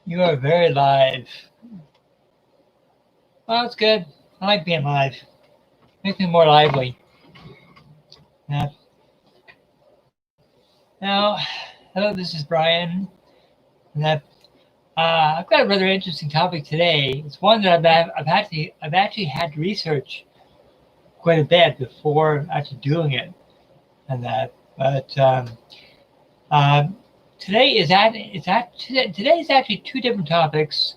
You are very live. Well, it's good. I like being live. Makes me more lively. Yeah. Now, hello, this is Brian. And I've got a rather interesting topic today. It's one that I've actually had to research quite a bit before actually doing it, and that. But today is actually two different topics,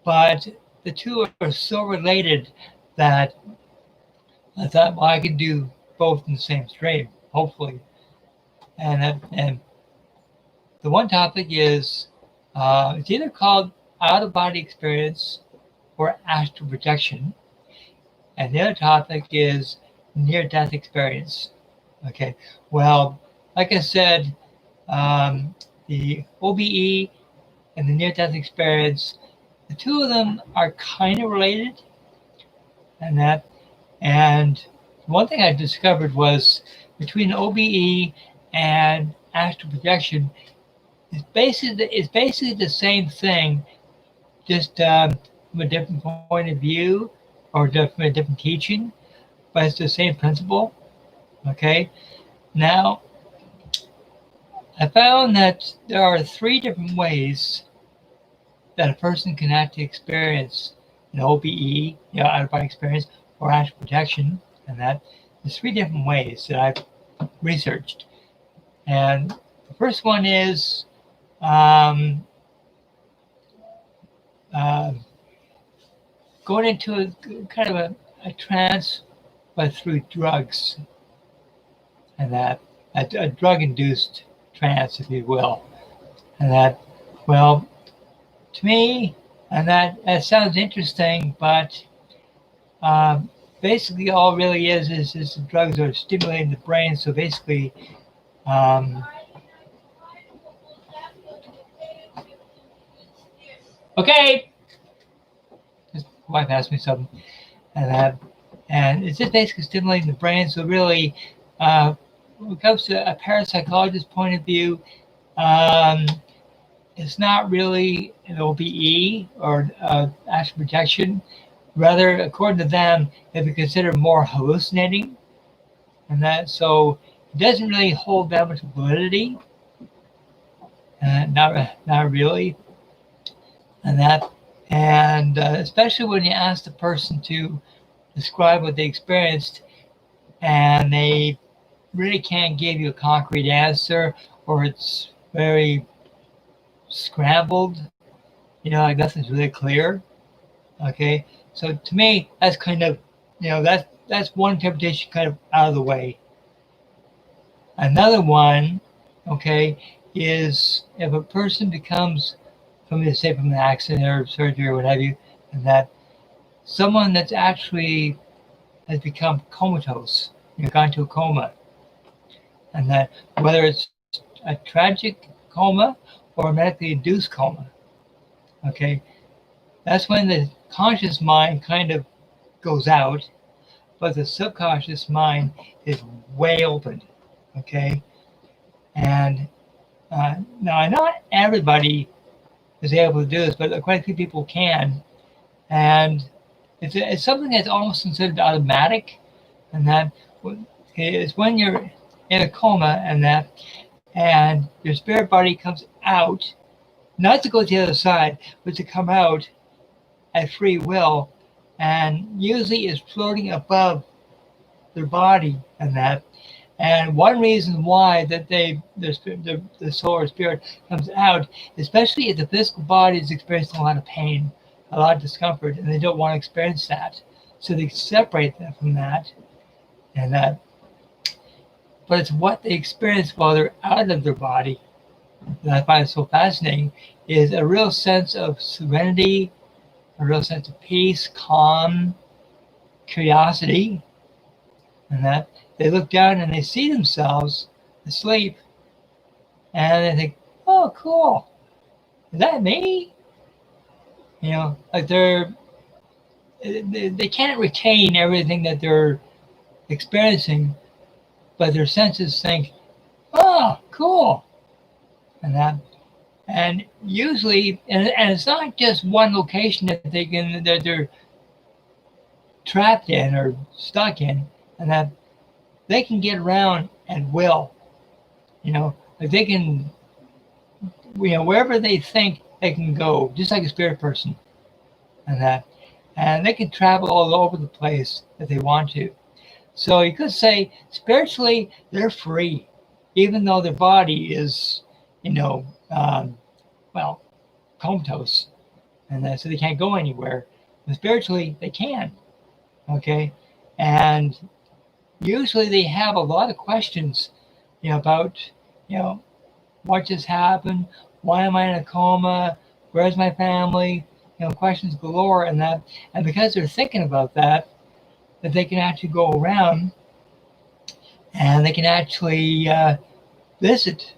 but the two are so related that I thought, well, I could do both in the same stream, hopefully. And the one topic is it's either called out-of-body experience or astral projection, and the other topic is near-death experience. Okay, well, like I said, the OBE and the near-death experience, the two of them are kind of related, and one thing I discovered was between OBE and astral projection, it's basically the same thing, just from a different point of view or from a different teaching, but it's the same principle. Okay, now I found that there are three different ways that a person can actually experience an OBE, out of body experience, or astral projection, and that there's three different ways that I've researched. And the first one is going into a kind of a trance, but through drugs, and that a drug-induced trance, if you will, and that, well, to me, and that sounds interesting, but basically all it really is the drugs are stimulating the brain. So basically, okay, just wife asked me something, and it's just basically stimulating the brain. So really, when it comes to a parapsychologist's point of view, it's not really an OBE or astral projection. Rather, according to them, it would be considered more hallucinating, and that so it doesn't really hold that much validity. Not really, and especially when you ask the person to describe what they experienced, and they really can't give you a concrete answer, or it's very scrambled, like nothing's really clear. Okay, so to me, that's kind of, that's one interpretation kind of out of the way. Another one, okay, is if a person becomes, from an accident or surgery or what have you, and that someone that's actually has become comatose, gone to a coma, and that whether it's a tragic coma or a medically induced coma, okay, that's when the conscious mind kind of goes out, but the subconscious mind is way open, okay? And now, not everybody is able to do this, but quite a few people can. And it's something that's almost considered automatic, and that is when you're in a coma and your spirit body comes out, not to go to the other side, but to come out at free will, and usually is floating above their body, and one reason why that the soul or spirit comes out, especially if the physical body is experiencing a lot of pain, a lot of discomfort, and they don't want to experience that, so they separate them from that, but it's what they experience while they're out of their body that I find so fascinating, is a real sense of serenity, a real sense of peace, calm, curiosity, and that they look down and they see themselves asleep, and they think, oh, cool, is that me? Like they can't retain everything that they're experiencing, but their senses think, oh, cool, and And usually, and it's not just one location that they're trapped in or stuck in, and that they can get around at will. Like they can, wherever they think they can go, just like a spirit person, and that, and they can travel all over the place if they want to. So you could say spiritually they're free, even though their body is, you know, um, well, comatose, and so they can't go anywhere. But spiritually they can. Okay, and usually they have a lot of questions, about, you know, what just happened, why am I in a coma, where's my family, questions galore, and that, and because they're thinking about that they can actually go around and they can actually visit,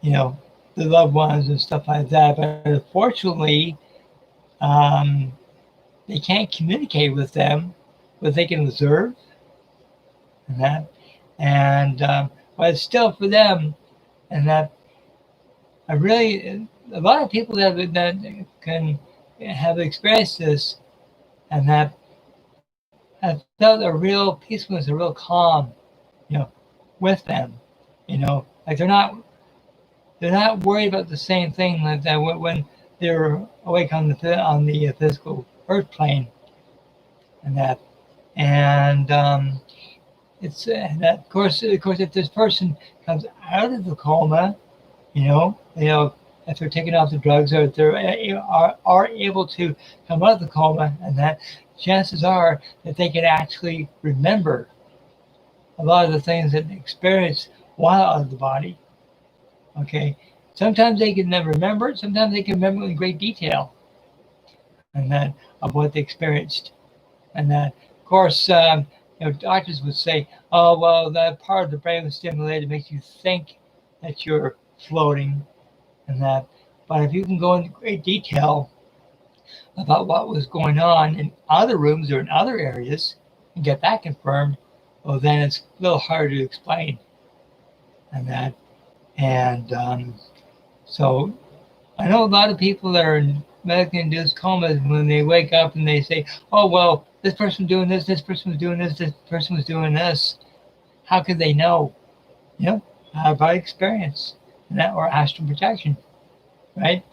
you know, the loved ones and stuff like that. But unfortunately, um, they can't communicate with them, but they can observe and that, and but it's still for them, and that I really, a lot of people that can have experienced this, and that have felt a real peacefulness, a real calm, you know, with them, like they're not worried about the same thing like that when they're awake on the physical earth plane, and that, and it's that of course, if this person comes out of the coma, if they're taking off the drugs or if they're are able to come out of the coma, and that chances are that they can actually remember a lot of the things that they experienced while out of the body. Okay, sometimes they can never remember it. Sometimes they can remember in great detail, and that of what they experienced, and that of course, doctors would say, "Oh well, that part of the brain was stimulated makes you think that you're floating," and that. But if you can go into great detail about what was going on in other rooms or in other areas and get that confirmed, well, then it's a little harder to explain, and that. And so I know a lot of people that are in medically induced comas, when they wake up and they say, "Oh well, this person was doing this person was doing this person was doing this." How could they know? By experience, and that, or astral projection, right?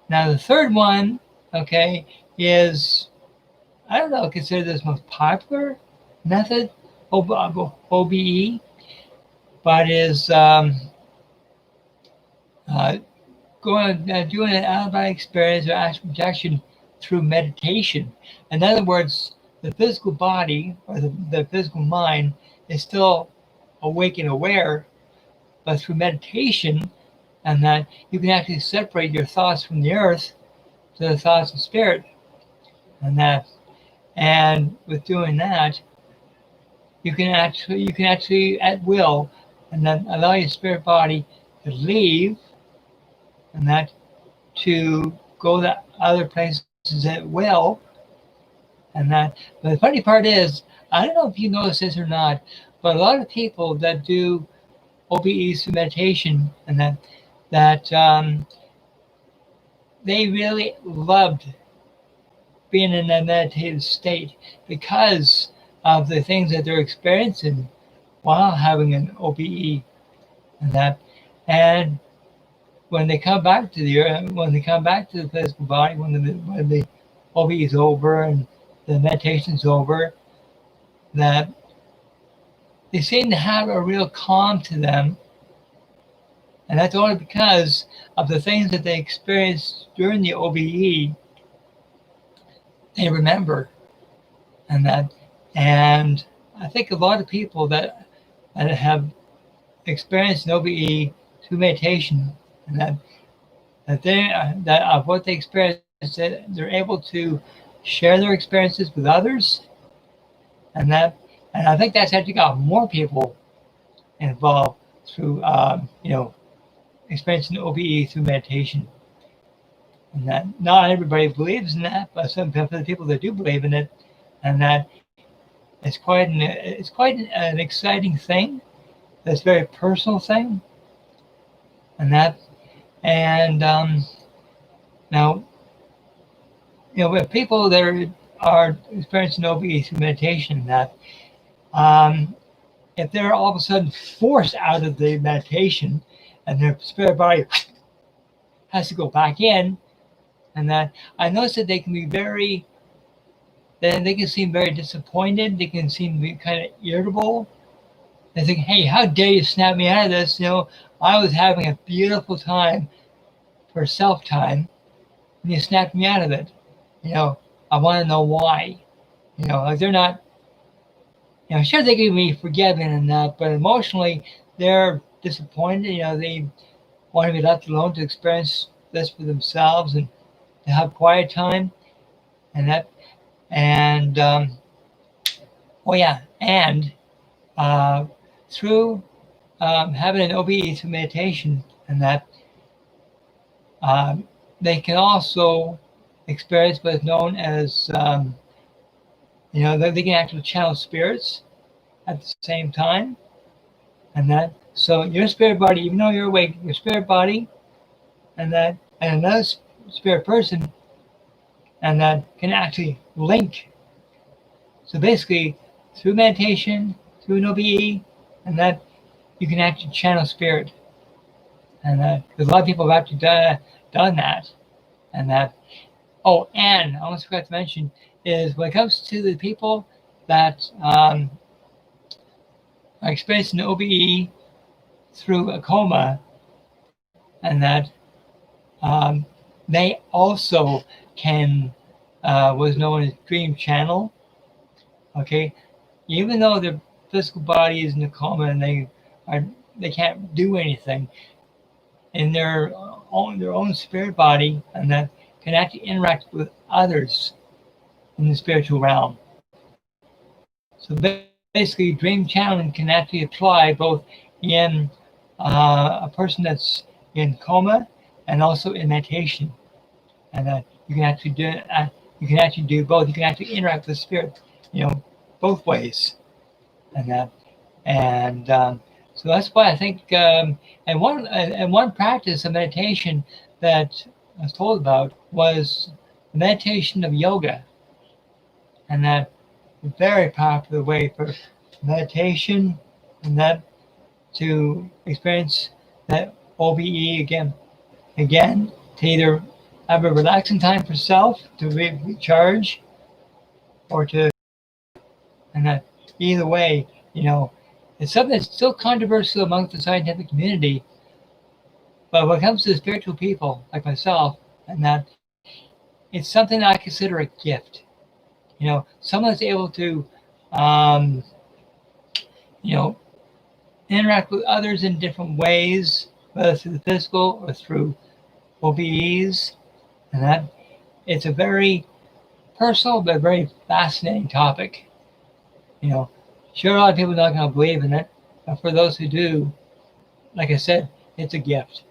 Now the third one, okay, is, I don't know, considered this most popular method, OBE, but is doing an out-of-body experience or astral projection through meditation. In other words, the physical body or the physical mind is still awake and aware, but through meditation, and that you can actually separate your thoughts from the earth to the thoughts of spirit, and that, and with doing that, you can actually at will, and then allow your spirit body to leave, and that, to go to other places at will, and that. But the funny part is, I don't know if you notice this or not, but a lot of people that do OBE through meditation, and that they really loved being in that meditative state because of the things that they're experiencing while having an OBE, and that. And when they come back to the physical body, when the OBE is over and the meditation's over, that they seem to have a real calm to them, and that's only because of the things that they experienced during the OBE. They remember, and that, and I think a lot of people that have experienced an OBE through meditation, and that of what they experienced, that they're able to share their experiences with others, and I think that's actually got more people involved through experiencing OBE through meditation, and that not everybody believes in that, but some for the people that do believe in it, and that it's quite an exciting thing. That's a very personal thing, and that, And now, with people that are experiencing OBE through meditation, that if they're all of a sudden forced out of the meditation and their spirit body has to go back in, and that I noticed that they can be they can seem very disappointed. They can seem to be kind of irritable. They think, hey, how dare you snap me out of this? I was having a beautiful time for self time, and you snapped me out of it. I want to know why. Like they're not, sure they can be forgiven and that, but emotionally they're disappointed. They want to be left alone to experience this for themselves and to have quiet time and that. And, oh yeah, and through having an OBE through meditation and that, they can also experience what's known as, they can actually channel spirits at the same time. And that, so your spirit body, even though you're awake, your spirit body and another spirit person, and that can actually link. So basically, through meditation, through an OBE, and that you can actually channel spirit. And that, because a lot of people have actually done that. And that, oh, and I almost forgot to mention, is when it comes to the people that are experiencing OBE through a coma, and that they also can, was known as dream channel. Okay, even though their physical body is in a coma and they can't do anything, in their own spirit body, and that can actually interact with others in the spiritual realm. So basically, dream channeling can actually apply both in a person that's in coma and also in meditation, and that you can actually do both. You can actually interact with spirit, both ways, and that, and so that's why I think, and one practice of meditation that I was told about was the meditation of yoga, and that very popular way for meditation, and that to experience that OBE again, to either have a relaxing time for self to recharge, or to, and that either way, it's something that's still controversial amongst the scientific community. But when it comes to spiritual people like myself, and that, it's something that I consider a gift. Someone that's able to, interact with others in different ways, whether through the physical or through OBEs, and that, it's a very personal but very fascinating topic. Sure, a lot of people are not going to believe in it, but for those who do, like I said, it's a gift.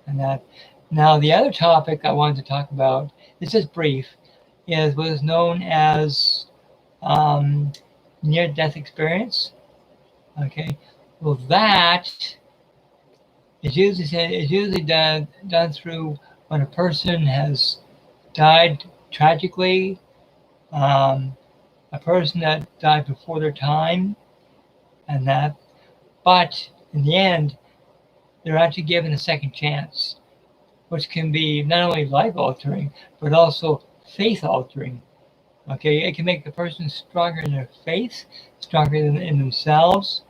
And that, now the other topic I wanted to talk about, it's just brief, is what is known as near-death experience. Okay, well, that is usually done through when a person has died tragically, a person that died before their time, and that, but in the end, they're actually given a second chance, which can be not only life-altering, but also faith-altering. Okay, it can make the person stronger in their faith, stronger in themselves,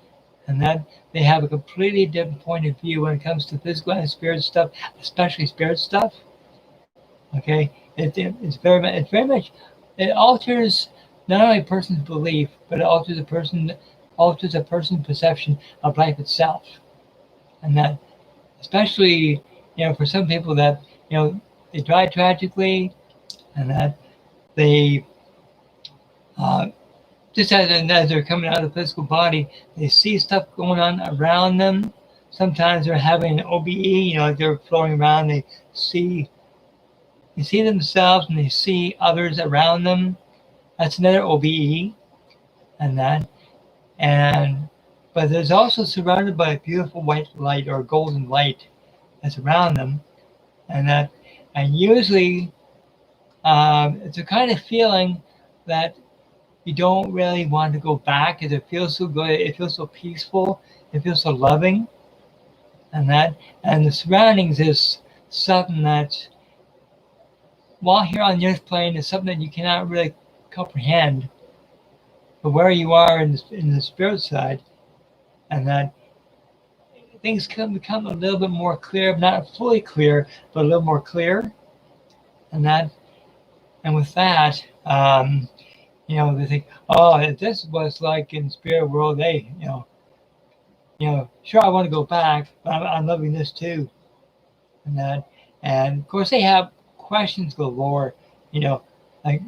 and that they have a completely different point of view when it comes to physical and spirit stuff, especially spirit stuff. Okay, it's very much, it alters not only a person's belief, but it alters a person's perception of life itself. And that, especially, for some people that, they die tragically, and that they, just as they're coming out of the physical body, they see stuff going on around them. Sometimes they're having an OBE, they're floating around, they see themselves and they see others around them. That's another OBE, and that. But there's also surrounded by a beautiful white light or golden light, that's around them, and usually it's a kind of feeling that you don't really want to go back because it feels so good, it feels so peaceful, it feels so loving, and the surroundings is something that, while here on the earth plane, is something that you cannot really comprehend. But where you are in the spirit side, and that things can become a little bit more clear, not fully clear, but a little more clear, and that, and with that, they think, oh, if this was like in spirit world, they, sure, I want to go back, but I'm loving this too, and of course they have questions galore, like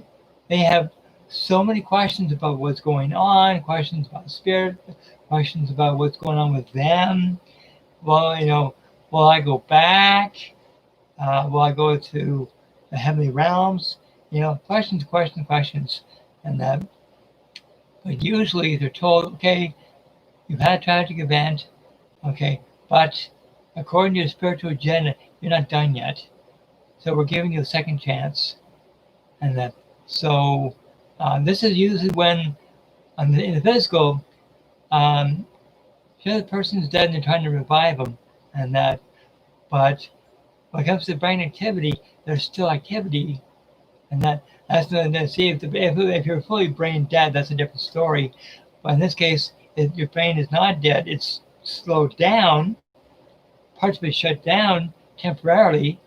they have so many questions about what's going on, questions about spirit, questions about what's going on with them. Well, will I go back? Will I go to the heavenly realms? Questions, questions, questions, and that. But usually they're told, okay, you've had a tragic event, okay, but according to your spiritual agenda, you're not done yet. So we're giving you a second chance, and that. So this is usually when, in the physical, the other person's dead and they're trying to revive them, and that. But when it comes to brain activity, there's still activity, and that's not. See, if you're fully brain dead, that's a different story. But in this case, your brain is not dead; it's slowed down. Parts of it shut down temporarily,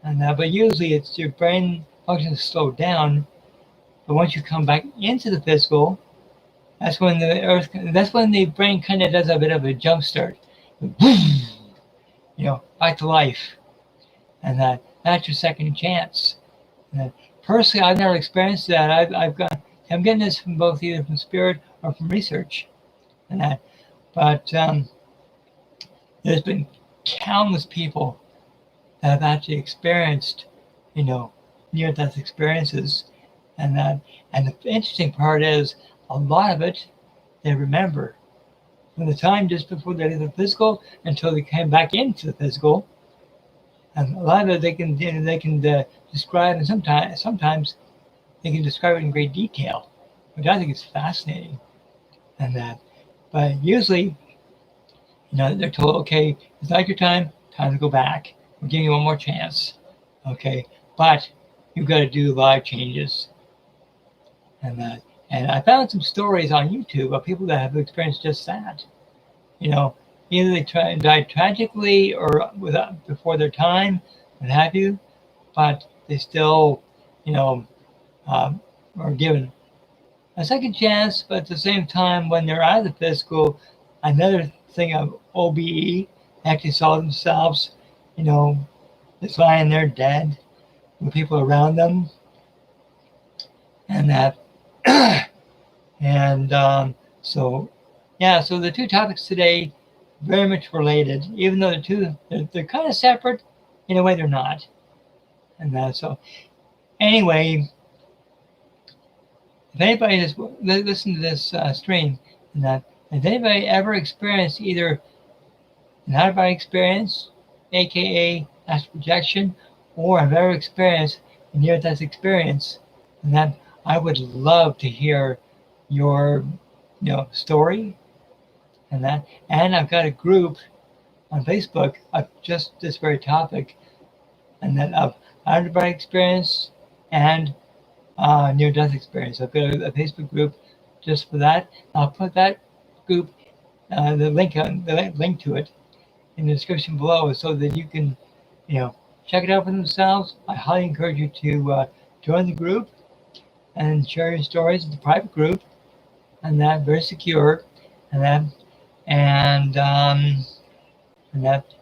and but usually it's your brain function is slowed down. But once you come back into the physical, that's when the brain kind of does a bit of a jump start, back to life, and that's your second chance. And personally, I've never experienced that. I'm getting this from both either from spirit or from research, but there's been countless people that have actually experienced, near-death experiences, and the interesting part is a lot of it they remember from the time just before they left the physical until they came back into the physical, and a lot of it they can describe, and sometimes they can describe it in great detail, which I think is fascinating, but usually, they're told, okay, it's not your time to go back. We're giving you one more chance, okay, but you've got to do live changes, and I found some stories on YouTube of people that have experienced just that. Either they died tragically or before their time, what have you, but they still, are given a second chance. But at the same time, when they're out of the physical, another thing of OBE, actually saw themselves, just lying there dead with people around them, and that. And so the two topics today very much related, even though they're kind of separate. In a way, they're not. And so anyway, if anybody has listened to this stream, and has anybody ever experienced either an out-of-body experience, aka astral projection, or have ever experienced a near-death experience, and that I would love to hear your story, and I've got a group on Facebook of just this very topic, and that of out-of-body experience and near-death experience. I've got a Facebook group just for that. I'll put that group, the link to it in the description below, so that you can, check it out for themselves. I highly encourage you to join the group and share your stories. It's a private group, and very secure, and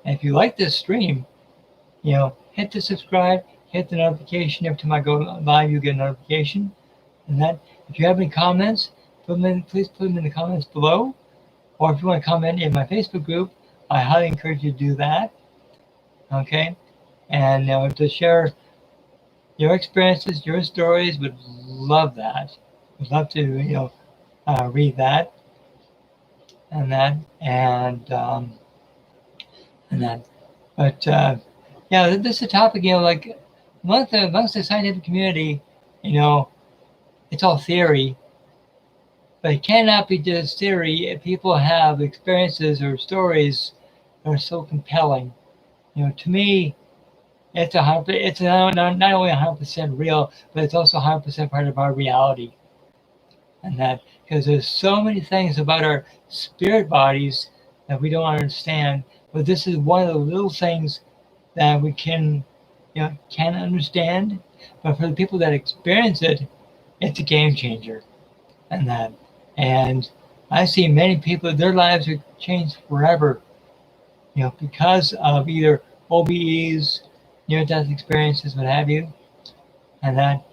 if you like this stream, hit the subscribe, hit the notification. Every time I go live, you get a notification. And if you have any comments, please put them in the comments below. Or if you want to comment in my Facebook group, I highly encourage you to do that. Okay, and to share your experiences, your stories, would love that. Would love to read that, and But yeah, this is a topic, like amongst the scientific community, it's all theory, but it cannot be just theory if people have experiences or stories that are so compelling. To me, it's not only 100% real, but it's also 100% part of our reality. And that, because there's so many things about our spirit bodies that we don't understand, but this is one of the little things that we can understand. But for the people that experience it, it's a game changer. And I see many people, their lives are changed forever, because of either OBEs, near-death experiences, what have you. And that,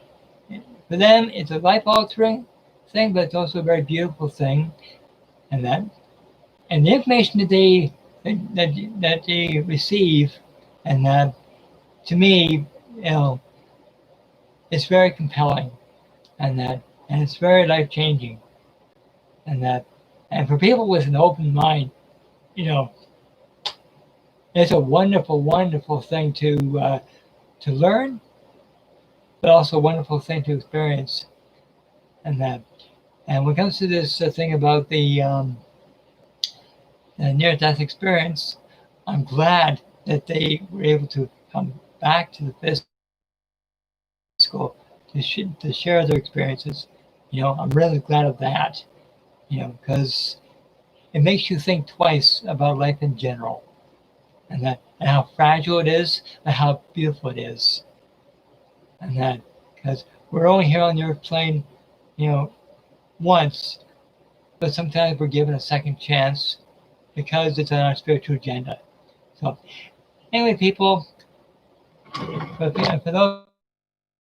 for them, it's a life-altering thing, but it's also a very beautiful thing. And the information that they receive, and that, to me, it's very compelling, and it's very life-changing, and for people with an open mind, it's a wonderful, wonderful thing to learn, but also a wonderful thing to experience. And when it comes to this thing about the near-death experience, I'm glad that they were able to come back to the physical to share their experiences. I'm really glad of that, because it makes you think twice about life in general, and how fragile it is, and how beautiful it is. And because we're only here on the earth plane, once, but sometimes we're given a second chance because it's on our spiritual agenda. So anyway, people, for those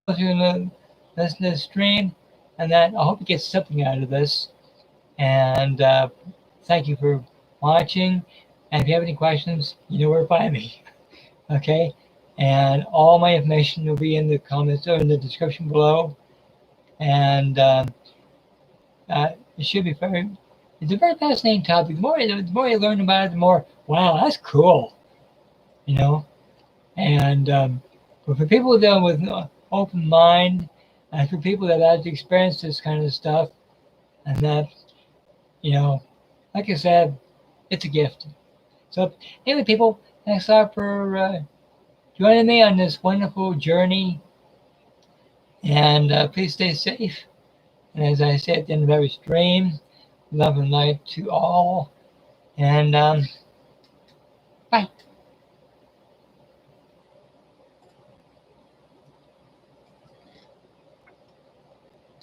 who listen to the stream, and I hope you get something out of this. And thank you for watching. And if you have any questions, you know where to find me. Okay? And all my information will be in the comments or in the description below. And it should be it's a very fascinating topic. The more you learn about it, the more, wow, that's cool. And but for people that with an open mind, and for people that have experienced this kind of stuff, and that, like I said, it's a gift. So anyway, people, thanks a lot for joining me on this wonderful journey. And please stay safe. And as I say at the end of every stream, love and light to all. And bye.